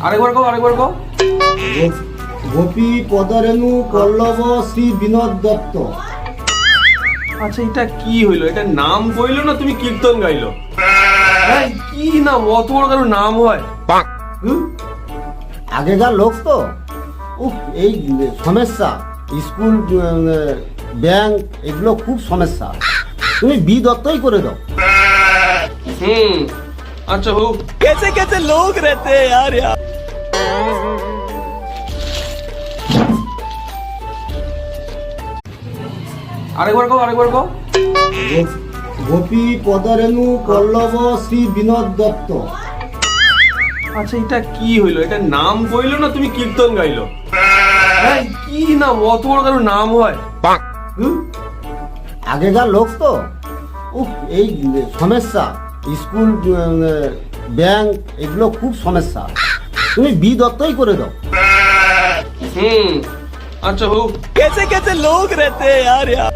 আরেকবার কও, আরেকবার কও। গোপী পদরেণু পল্লব শ্রী বিনোদ দত্ত। আচ্ছা এটা কি হইলো? এটা নাম কইলো না তুমি কীর্তন গাইলো? এই কি নাম? অত বড় কারো নাম হয়? হুম? আগেকার লোক তো এই সমস্যা, স্কুল ব্যাংক এগুলো খুব সমস্যা। তুমি বি দত্তই করে দাও। আচ্ছা হোক। कैसे कैसे लोग रहते हैं यार यार। আরেকবার কও, আরেকবার কও। গোপী পদরেণু পল্লব শ্রী বিনোদ দত্ত। আচ্ছা এটা কি হইলো? এটা নাম কইলো না তুমি কীর্তন গাইলো? এই কি নাম? অত বড় কারো নাম হয়? হুম? আগেকার লোক তো এই সমস্যা, স্কুল ব্যাংক এগুলো খুব সমস্যা। তুমি বি দত্তই করে দাও। আচ্ছা হোক। कैसे कैसे लोग रहते हैं यार यार।